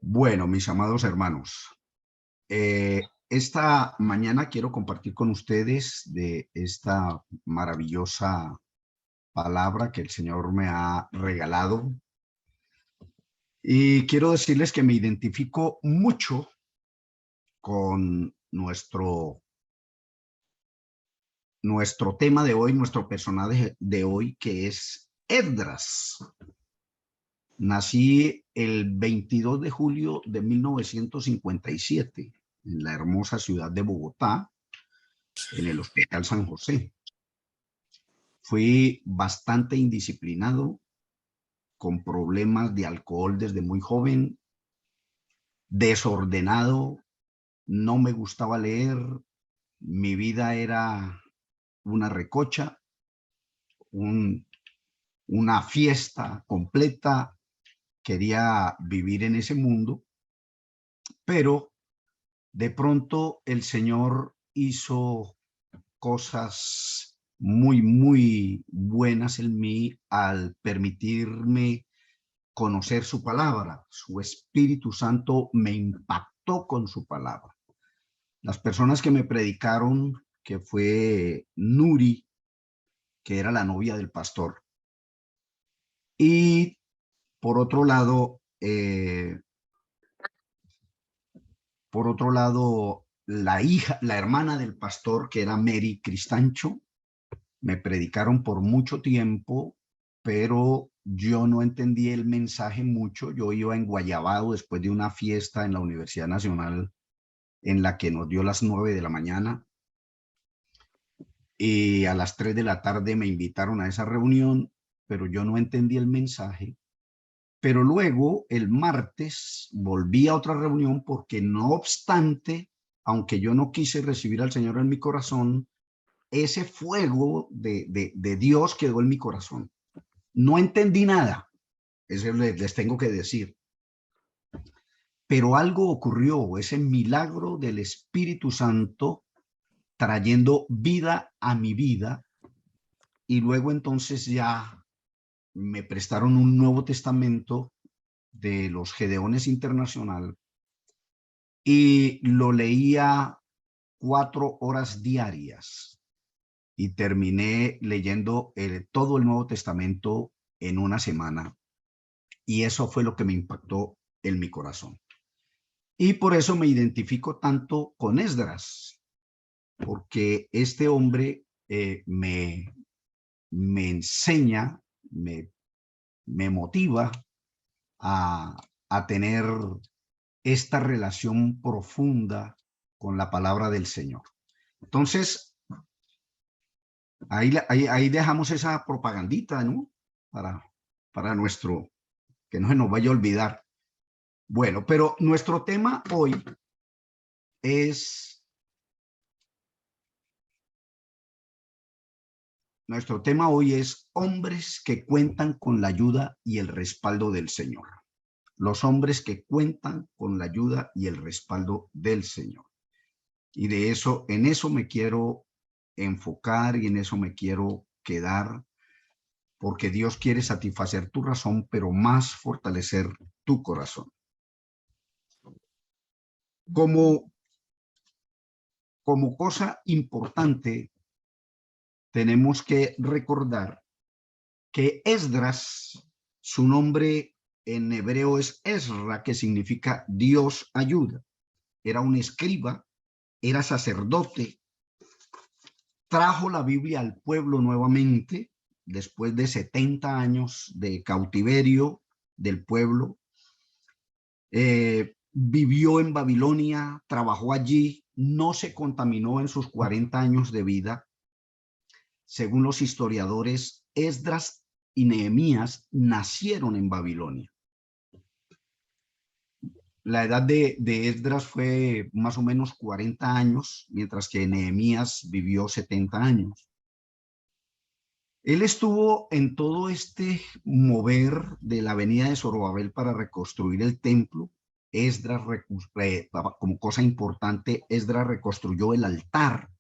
Bueno, mis amados hermanos, esta mañana quiero compartir con ustedes de esta maravillosa palabra que el Señor me ha regalado. Y quiero decirles que me identifico mucho con nuestro tema de hoy, nuestro personaje de hoy, que es Esdras. Nací el 22 de julio de 1957 en la hermosa ciudad de Bogotá, en el Hospital San José. Fui bastante indisciplinado, con problemas de alcohol desde muy joven, desordenado, no me gustaba leer, mi vida era una recocha, una fiesta completa, quería vivir en ese mundo, pero de pronto el Señor hizo cosas muy buenas en mí al permitirme conocer su palabra. Su Espíritu Santo me impactó con su palabra. Las personas que me predicaron, que fue Nuri, que era la novia del pastor, y por otro lado, la hermana del pastor, que era Mary Cristancho, me predicaron por mucho tiempo, pero yo no entendí el mensaje mucho. Yo iba enguayabado después de una fiesta en la Universidad Nacional en la que nos dio las 9 de la mañana y a las 3 de la tarde me invitaron a esa reunión, pero yo no entendí el mensaje. Pero luego, el martes, volví a otra reunión porque no obstante, aunque yo no quise recibir al Señor en mi corazón, ese fuego de Dios quedó en mi corazón. No entendí nada, eso les tengo que decir. Pero algo ocurrió, ese milagro del Espíritu Santo trayendo vida a mi vida, y luego entonces ya me prestaron un Nuevo Testamento de los Gedeones Internacional y lo leía 4 horas diarias y terminé leyendo todo el Nuevo Testamento en una semana, y eso fue lo que me impactó en mi corazón. Y por eso me identifico tanto con Esdras, porque este hombre me enseña, me motiva a tener esta relación profunda con la palabra del Señor. Entonces, ahí dejamos esa propagandita, ¿no? Para nuestro, que no se nos vaya a olvidar. Bueno, pero nuestro tema hoy es hombres que cuentan con la ayuda y el respaldo del Señor. Los hombres que cuentan con la ayuda y el respaldo del Señor. Y en eso me quiero enfocar y en eso me quiero quedar, porque Dios quiere satisfacer tu razón, pero más fortalecer tu corazón. Como cosa importante, tenemos que recordar que Esdras, su nombre en hebreo es Ezra, que significa Dios ayuda. Era un escriba, era sacerdote, trajo la Biblia al pueblo nuevamente después de 70 años de cautiverio del pueblo. Vivió en Babilonia, trabajó allí, no se contaminó en sus 40 años de vida. Según los historiadores, Esdras y Nehemías nacieron en Babilonia. La edad de Esdras fue más o menos 40 años, mientras que Nehemías vivió 70 años. Él estuvo en todo este mover de la venida de Zorobabel para reconstruir el templo. Esdras, como cosa importante, Esdras reconstruyó el altar,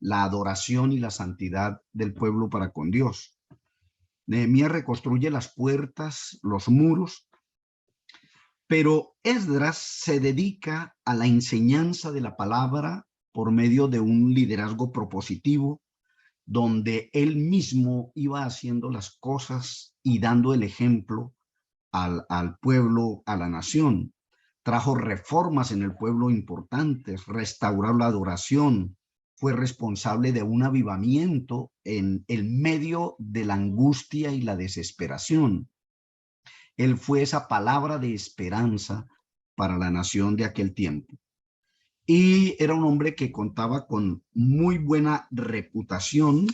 la adoración y la santidad del pueblo para con Dios. Nehemías reconstruye las puertas, los muros, Pero Esdras se dedica a la enseñanza de la palabra por medio de un liderazgo propositivo, donde él mismo iba haciendo las cosas y dando el ejemplo al pueblo, a la nación. Trajo reformas en el pueblo importantes, restauró la adoración, fue responsable de un avivamiento en el medio de la angustia y la desesperación. Él fue esa palabra de esperanza para la nación de aquel tiempo. Y era un hombre que contaba con muy buena reputación,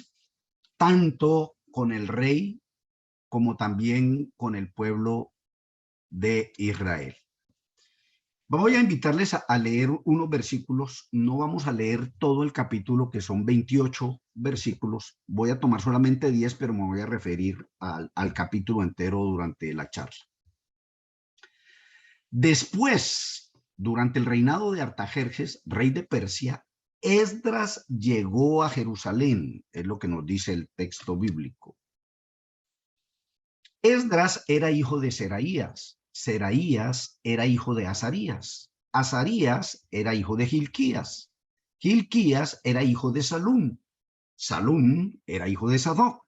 tanto con el rey como también con el pueblo de Israel. Voy a invitarles a leer unos versículos. No vamos a leer todo el capítulo, que son 28 versículos. Voy a tomar solamente 10, pero me voy a referir al capítulo entero durante la charla. Después, durante el reinado de Artajerjes, rey de Persia, Esdras llegó a Jerusalén, es lo que nos dice el texto bíblico. Esdras era hijo de Seraías, Seraías era hijo de Azarías, Azarías era hijo de Hilquías, Hilquías era hijo de Salum, Salum era hijo de Sadoc,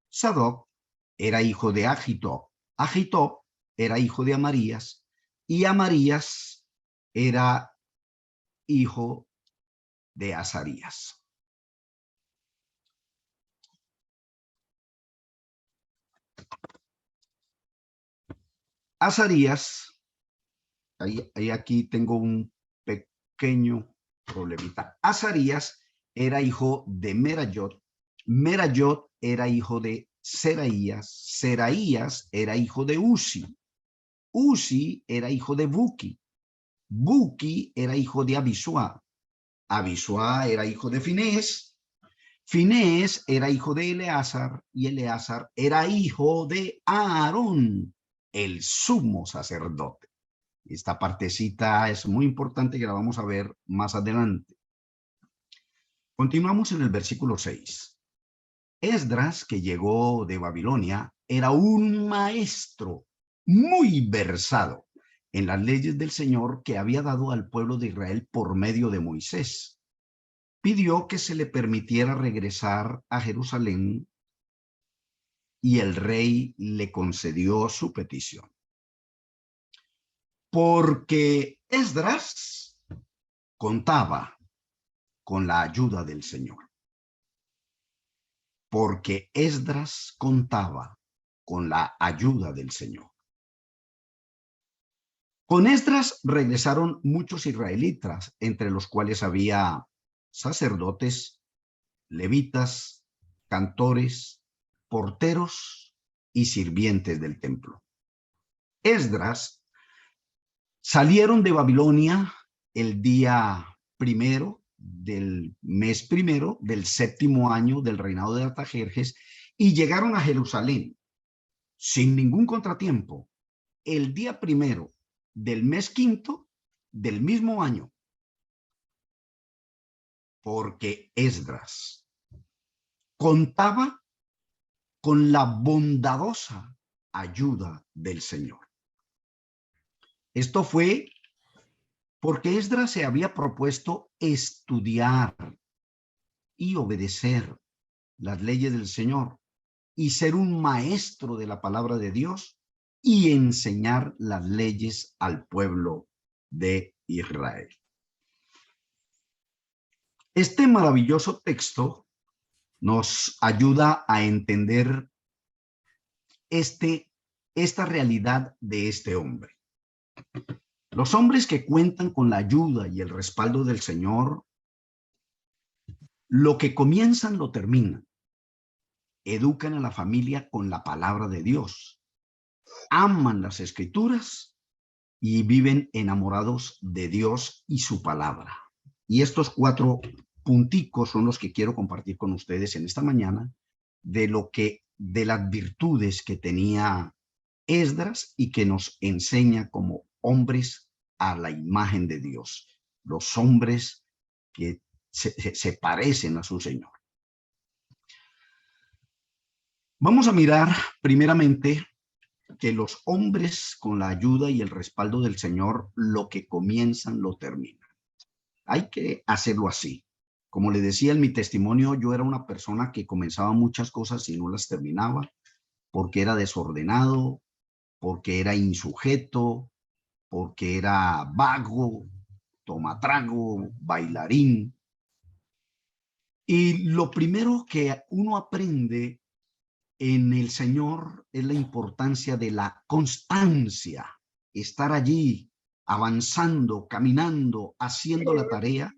Sadoc era hijo de Agitob, Agitob era hijo de Amarías, y Amarías era hijo de Azarías. Azarías, ahí aquí tengo un pequeño problemita. Azarías era hijo de Merayot, Merayot era hijo de Seraías, Seraías era hijo de Uzi, Uzi era hijo de Buki, Buki era hijo de Abisua, Abisua era hijo de Finés, Finés era hijo de Eleazar y Eleazar era hijo de Aarón, el sumo sacerdote. Esta partecita es muy importante que la vamos a ver más adelante. Continuamos en el versículo 6. Esdras, que llegó de Babilonia, era un maestro muy versado en las leyes del Señor que había dado al pueblo de Israel por medio de Moisés. Pidió que se le permitiera regresar a Jerusalén y el rey le concedió su petición. Porque Esdras contaba con la ayuda del Señor. Porque Esdras contaba con la ayuda del Señor. Con Esdras regresaron muchos israelitas, entre los cuales había sacerdotes, levitas, cantores, porteros y sirvientes del templo. Esdras salieron de Babilonia el día primero del mes primero del 7º año del reinado de Artajerjes y llegaron a Jerusalén sin ningún contratiempo el día primero del mes quinto del mismo año, porque Esdras contaba con la bondadosa ayuda del Señor. Esto fue porque Esdras se había propuesto estudiar y obedecer las leyes del Señor y ser un maestro de la palabra de Dios y enseñar las leyes al pueblo de Israel. Este maravilloso texto nos ayuda a entender esta realidad de este hombre. Los hombres que cuentan con la ayuda y el respaldo del Señor, lo que comienzan lo terminan. Educan a la familia con la palabra de Dios, aman las escrituras y viven enamorados de Dios y su palabra. Y estos 4 punticos son los que quiero compartir con ustedes en esta mañana de las virtudes que tenía Esdras y que nos enseña como hombres a la imagen de Dios, los hombres que se parecen a su Señor. Vamos a mirar primeramente que los hombres con la ayuda y el respaldo del Señor, lo que comienzan lo terminan. Hay que hacerlo así. Como le decía en mi testimonio, yo era una persona que comenzaba muchas cosas y no las terminaba porque era desordenado, porque era insujeto, porque era vago, tomatrago, bailarín. Y lo primero que uno aprende en el Señor es la importancia de la constancia, estar allí, avanzando, caminando, haciendo la tarea.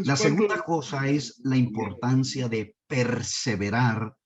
La segunda cosa es la importancia de perseverar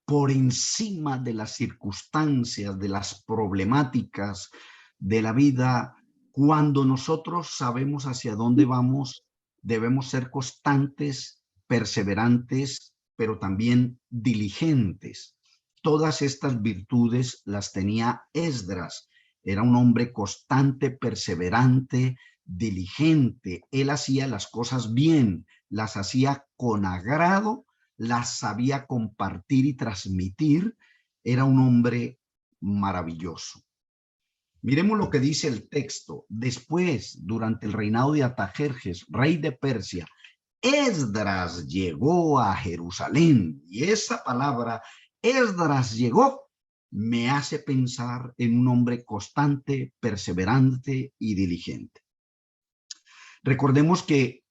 por encima de las circunstancias, de las problemáticas de la vida. Cuando nosotros sabemos hacia dónde vamos, debemos ser constantes, perseverantes, pero también diligentes. Todas estas virtudes las tenía Esdras. Era un hombre constante, perseverante, diligente. Él hacía las cosas bien, las hacía con agrado, las sabía compartir y transmitir. Era un hombre maravilloso. Miremos lo que dice el texto. Después, durante el reinado de Artajerjes, rey de Persia, Esdras llegó a Jerusalén. Y esa palabra, Esdras llegó, me hace pensar en un hombre constante, perseverante y diligente. Recordemos que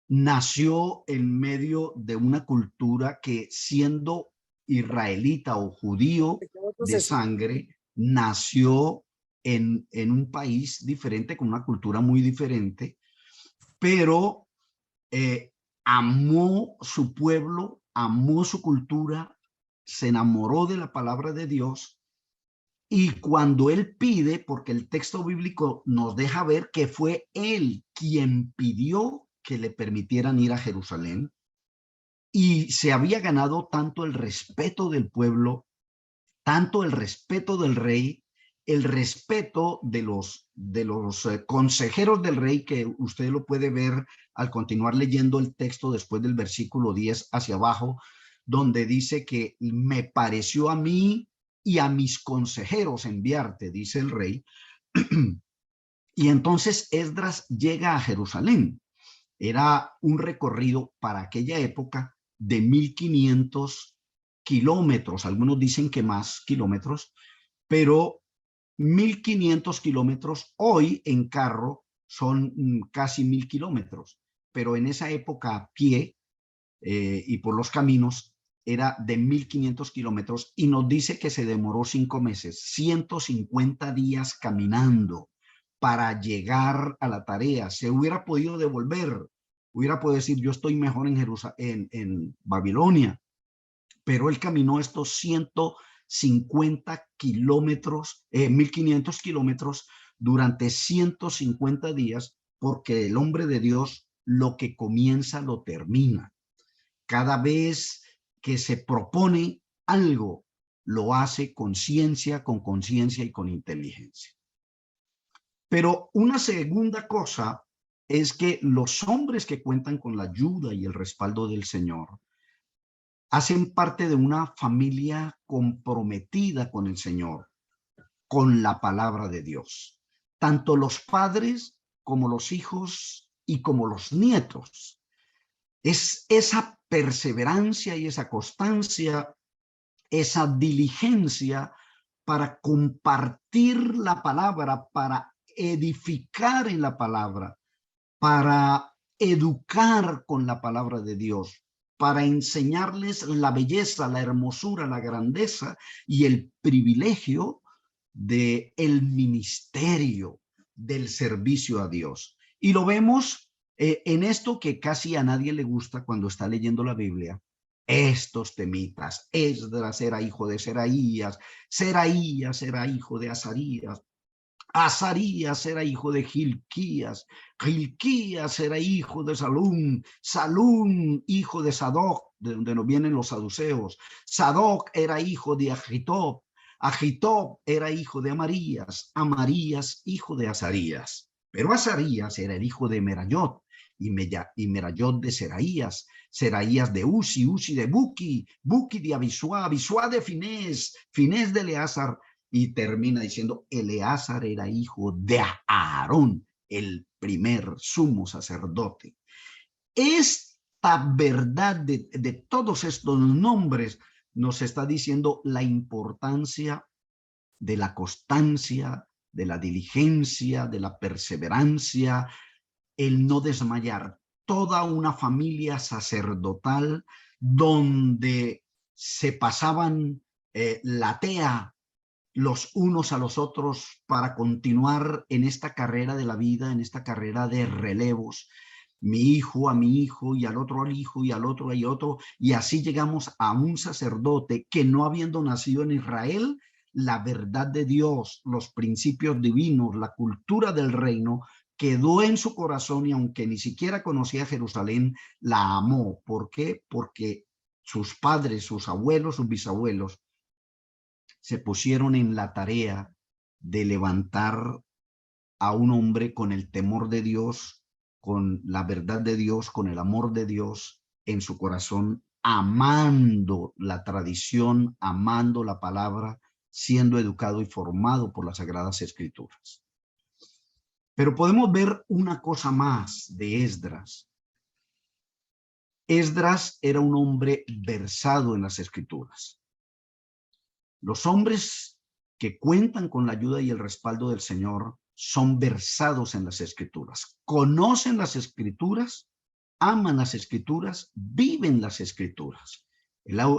nació en medio de una cultura que, siendo israelita o judío de sangre, nació en un país diferente, con una cultura muy diferente, pero amó su pueblo, amó su cultura, se enamoró de la palabra de Dios. Y cuando él pide, porque el texto bíblico nos deja ver que fue él quien pidió que le permitieran ir a Jerusalén, y se había ganado tanto el respeto del pueblo, tanto el respeto del rey, el respeto de los consejeros del rey, que usted lo puede ver al continuar leyendo el texto después del versículo 10 hacia abajo, donde dice que me pareció a mí y a mis consejeros enviarte, dice el rey. Y entonces Esdras llega a Jerusalén. Era un recorrido para aquella época de 1500 kilómetros. Algunos dicen que más kilómetros, pero 1500 kilómetros hoy en carro son casi 1000 kilómetros. Pero en esa época a pie y por los caminos era de 1500 kilómetros, y nos dice que se demoró 5 meses, 150 días caminando para llegar a la tarea. Se hubiera podido devolver, hubiera podido decir yo estoy mejor en Jerusalén, en Babilonia, pero él caminó estos 150 kilómetros, 1500 kilómetros durante 150 días, porque el hombre de Dios lo que comienza lo termina. Cada vez que se propone algo, lo hace con ciencia, con conciencia y con inteligencia. Pero una segunda cosa es que los hombres que cuentan con la ayuda y el respaldo del Señor hacen parte de una familia comprometida con el Señor, con la palabra de Dios. Tanto los padres como los hijos y como los nietos. Es esa perseverancia y esa constancia, esa diligencia para compartir la palabra, para edificar en la palabra, para educar con la palabra de Dios, para enseñarles la belleza, la hermosura, la grandeza y el privilegio del ministerio, del servicio a Dios. Y lo vemos en esto que casi a nadie le gusta cuando está leyendo la Biblia. Estos temitas: Esdras era hijo de Seraías, Seraías era hijo de Azarías, Azarías era hijo de Gilquías, Gilquías era hijo de Salum, Salum hijo de Sadoc, de donde nos vienen los saduceos, Sadoc era hijo de Agitob, Agitob era hijo de Amarías, Amarías hijo de Azarías. Pero Azarías era el hijo de Merayot, y Merayot de Seraías, Seraías de Uzi, Uzi de Buki, Buki de Abisua, Abisua de Finés, Finés de Eleazar, y termina diciendo, Eleazar era hijo de Aarón, el primer sumo sacerdote. Esta verdad de todos estos nombres nos está diciendo la importancia de la constancia, de la diligencia, de la perseverancia, el no desmayar. Toda una familia sacerdotal donde se pasaban la tea los unos a los otros para continuar en esta carrera de la vida, en esta carrera de relevos. Mi hijo a mi hijo y al hijo y al otro y otro, y así llegamos a un sacerdote que, no habiendo nacido en Israel, la verdad de Dios, los principios divinos, la cultura del reino quedó en su corazón, y aunque ni siquiera conocía Jerusalén, la amó. ¿Por qué? Porque sus padres, sus abuelos, sus bisabuelos se pusieron en la tarea de levantar a un hombre con el temor de Dios, con la verdad de Dios, con el amor de Dios en su corazón, amando la tradición, amando la palabra, siendo educado y formado por las Sagradas Escrituras. Pero podemos ver una cosa más de Esdras. Esdras era un hombre versado en las Escrituras. Los hombres que cuentan con la ayuda y el respaldo del Señor son versados en las Escrituras, conocen las Escrituras, aman las Escrituras, viven las Escrituras.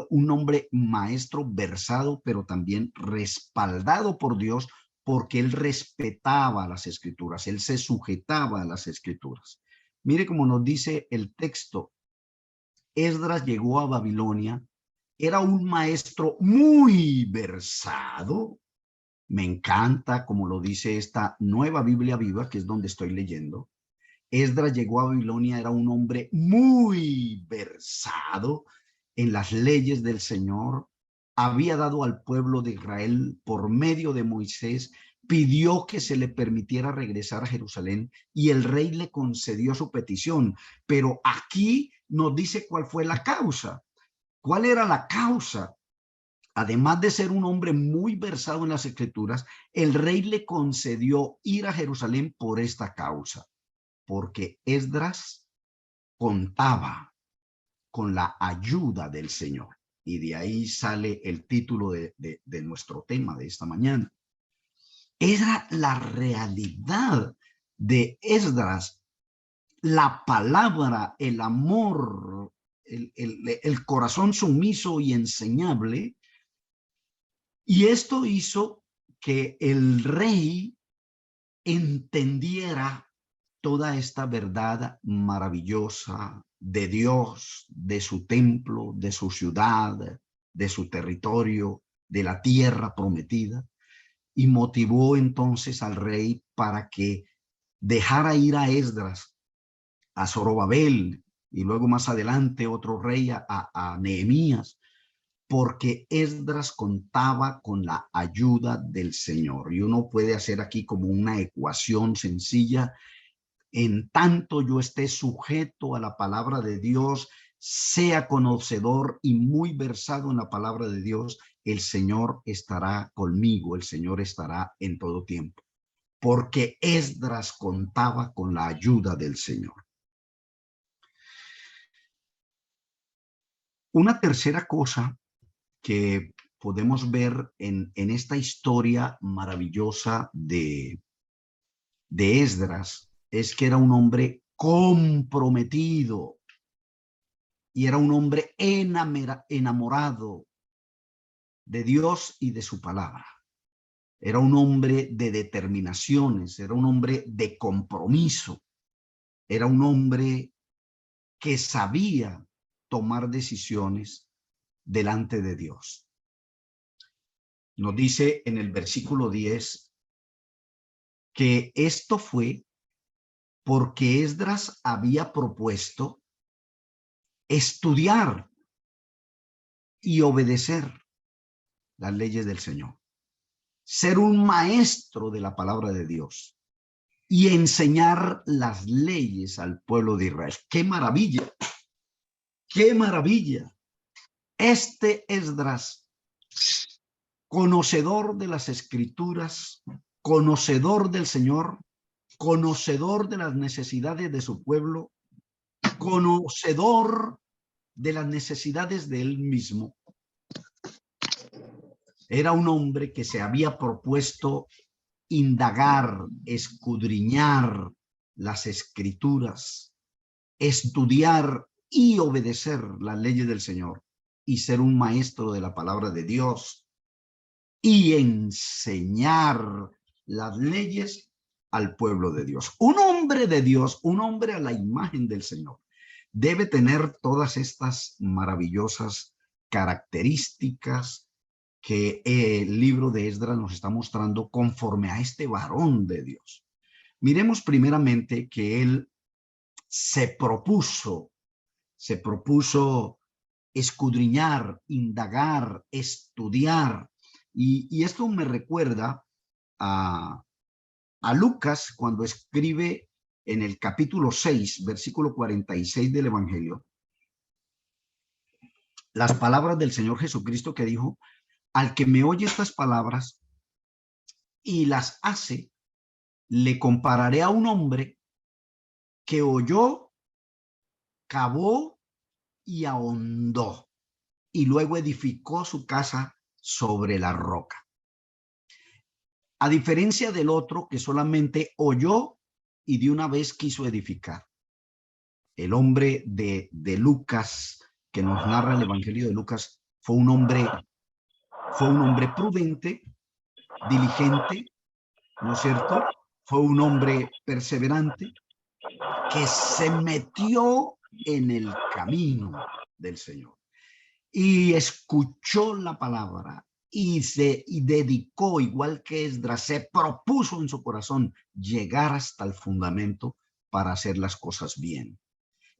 Un hombre maestro versado, pero también respaldado por Dios, porque él respetaba las Escrituras, él se sujetaba a las Escrituras. Mire cómo nos dice el texto. Esdras llegó a Babilonia, era un maestro muy versado. Me encanta como lo dice esta nueva Biblia viva, que es donde estoy leyendo. Esdras llegó a Babilonia, era un hombre muy versado en las leyes del Señor. Había dado al pueblo de Israel por medio de Moisés, pidió que se le permitiera regresar a Jerusalén y el rey le concedió su petición. Pero aquí nos dice cuál fue la causa. ¿Cuál era la causa? Además de ser un hombre muy versado en las Escrituras, el rey le concedió ir a Jerusalén por esta causa, porque Esdras contaba con la ayuda del Señor. Y de ahí sale el título de nuestro tema de esta mañana. Era la realidad de Esdras, la palabra, el amor, el corazón sumiso y enseñable. Y esto hizo que el rey entendiera toda esta verdad maravillosa de Dios, de su templo, de su ciudad, de su territorio, de la tierra prometida, y motivó entonces al rey para que dejara ir a Esdras, a Zorobabel, y luego más adelante otro rey, a Nehemías, porque Esdras contaba con la ayuda del Señor. Y uno puede hacer aquí como una ecuación sencilla. En tanto yo esté sujeto a la palabra de Dios, sea conocedor y muy versado en la palabra de Dios, el Señor estará conmigo, el Señor estará en todo tiempo, porque Esdras contaba con la ayuda del Señor. Una tercera cosa que podemos ver en esta historia maravillosa de Esdras es que era un hombre comprometido y era un hombre enamorado de Dios y de su palabra. Era un hombre de determinaciones, era un hombre de compromiso, era un hombre que sabía tomar decisiones delante de Dios. Nos dice en el versículo 10 que esto fue porque Esdras había propuesto estudiar y obedecer las leyes del Señor, ser un maestro de la palabra de Dios y enseñar las leyes al pueblo de Israel. ¡Qué maravilla! ¡Qué maravilla! Este Esdras conocedor de las Escrituras, conocedor del Señor, conocedor de las necesidades de su pueblo, conocedor de las necesidades de él mismo. Era un hombre que se había propuesto indagar, escudriñar las Escrituras, estudiar y obedecer las leyes del Señor y ser un maestro de la palabra de Dios y enseñar las leyes al pueblo de Dios. Un hombre de Dios, un hombre a la imagen del Señor, debe tener todas estas maravillosas características que el libro de Esdras nos está mostrando conforme a este varón de Dios. Miremos primeramente que él se propuso escudriñar, indagar, estudiar. Y esto me recuerda a Lucas cuando escribe en el capítulo 6, versículo 46 del Evangelio, las palabras del Señor Jesucristo que dijo: al que me oye estas palabras y las hace, le compararé a un hombre que oyó, cavó y ahondó, y luego edificó su casa sobre la roca. A diferencia del otro que solamente oyó y de una vez quiso edificar. El hombre de Lucas, que nos narra el Evangelio de Lucas, fue un hombre prudente, diligente, ¿no es cierto? Fue un hombre perseverante que se metió en el camino del Señor y escuchó la palabra y dedicó, igual que Esdras, se propuso en su corazón llegar hasta el fundamento para hacer las cosas bien.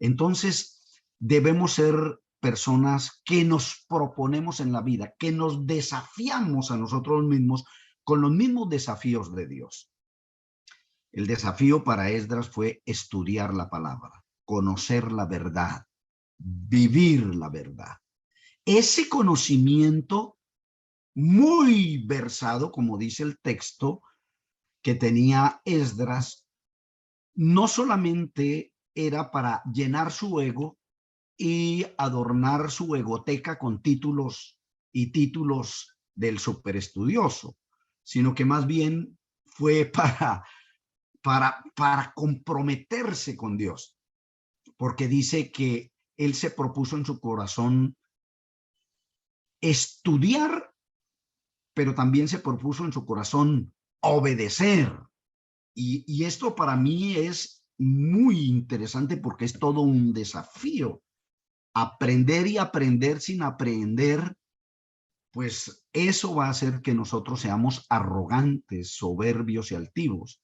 Entonces, debemos ser personas que nos proponemos en la vida, que nos desafiamos a nosotros mismos con los mismos desafíos de Dios. El desafío para Esdras fue estudiar la palabra, conocer la verdad, vivir la verdad. Ese conocimiento muy versado, como dice el texto, que tenía Esdras, no solamente era para llenar su ego y adornar su egoteca con títulos y títulos del superestudioso, sino que más bien fue para comprometerse con Dios, porque dice que él se propuso en su corazón estudiar, pero también se propuso en su corazón obedecer. Y esto para mí es muy interesante porque es todo un desafío. Aprender y aprender sin aprender, pues eso va a hacer que nosotros seamos arrogantes, soberbios y altivos.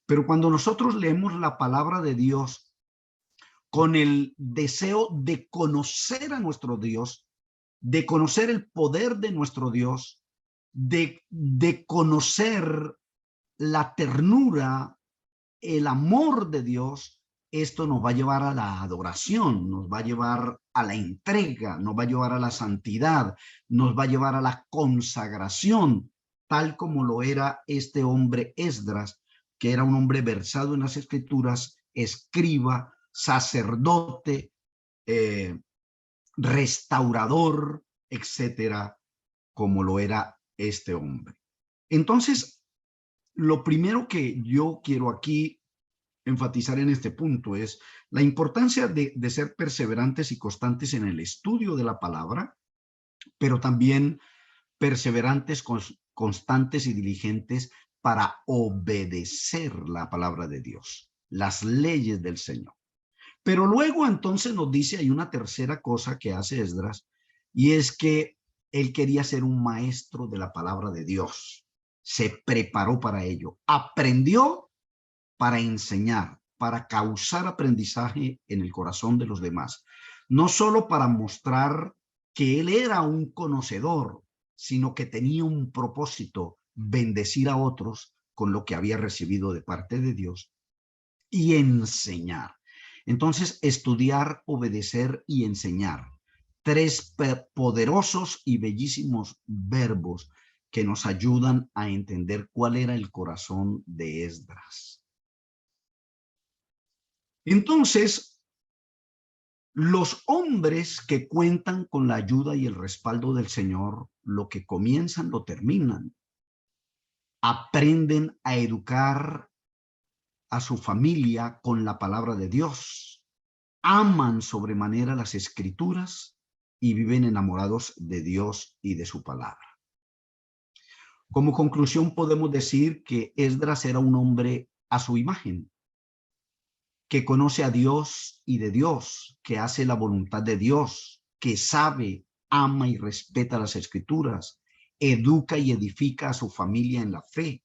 Pero cuando nosotros leemos la palabra de Dios con el deseo de conocer a nuestro Dios, de conocer el poder de nuestro Dios, de conocer la ternura, el amor de Dios, esto nos va a llevar a la adoración, nos va a llevar a la entrega, nos va a llevar a la santidad, nos va a llevar a la consagración, tal como lo era este hombre Esdras, que era un hombre versado en las Escrituras, escriba, sacerdote, restaurador, etcétera, como lo era este hombre. Entonces, lo primero que yo quiero aquí enfatizar en este punto es la importancia de ser perseverantes y constantes en el estudio de la palabra, pero también perseverantes, constantes y diligentes para obedecer la palabra de Dios, las leyes del Señor. Pero luego entonces nos dice, hay una tercera cosa que hace Esdras, y es que él quería ser un maestro de la palabra de Dios. Se preparó para ello, aprendió para enseñar, para causar aprendizaje en el corazón de los demás. No solo para mostrar que él era un conocedor, sino que tenía un propósito, bendecir a otros con lo que había recibido de parte de Dios y enseñar. Entonces, estudiar, obedecer y enseñar. Tres poderosos y bellísimos verbos que nos ayudan a entender cuál era el corazón de Esdras. Entonces, los hombres que cuentan con la ayuda y el respaldo del Señor, lo que comienzan lo terminan. Aprenden a educar a su familia con la palabra de Dios. Aman sobremanera las Escrituras y viven enamorados de Dios y de su palabra. Como conclusión podemos decir que Esdras era un hombre a su imagen, que conoce a Dios y de Dios, que hace la voluntad de Dios, que sabe, ama y respeta las Escrituras, educa y edifica a su familia en la fe.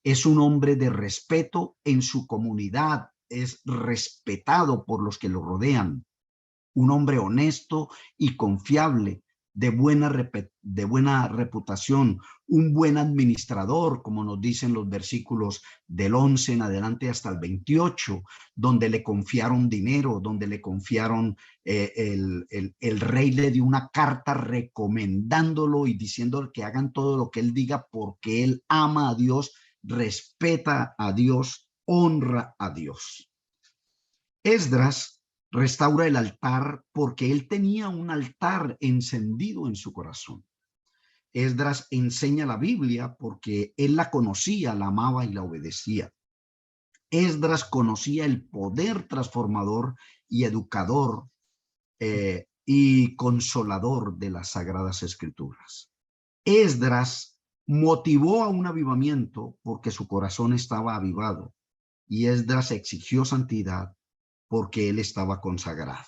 Es un hombre de respeto en su comunidad, es respetado por los que lo rodean. Un hombre honesto y confiable, de buena reputación, un buen administrador, como nos dicen los versículos del 11 en adelante hasta el 28, donde le confiaron dinero, donde le confiaron, el rey le dio una carta recomendándolo y diciendo que hagan todo lo que él diga porque él ama a Dios, respeta a Dios, honra a Dios. Esdras restaura el altar porque él tenía un altar encendido en su corazón. Esdras enseña la Biblia porque él la conocía, la amaba y la obedecía. Esdras conocía el poder transformador y educador y consolador de las Sagradas Escrituras. Esdras motivó a un avivamiento porque su corazón estaba avivado y Esdras exigió santidad porque él estaba consagrado.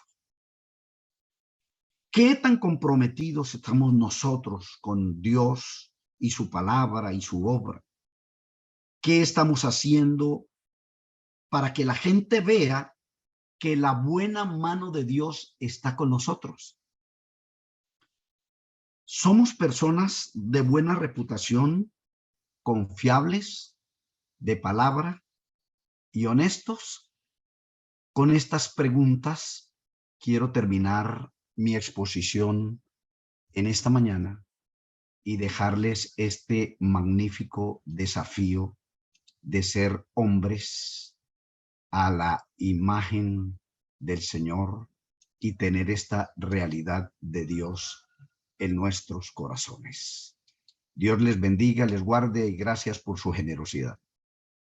¿Qué tan comprometidos estamos nosotros con Dios y su palabra y su obra? ¿Qué estamos haciendo para que la gente vea que la buena mano de Dios está con nosotros? ¿Somos personas de buena reputación, confiables, de palabra y honestos? Con estas preguntas quiero terminar mi exposición en esta mañana y dejarles este magnífico desafío de ser hombres a la imagen del Señor y tener esta realidad de Dios en nuestros corazones. Dios les bendiga, les guarde y gracias por su generosidad.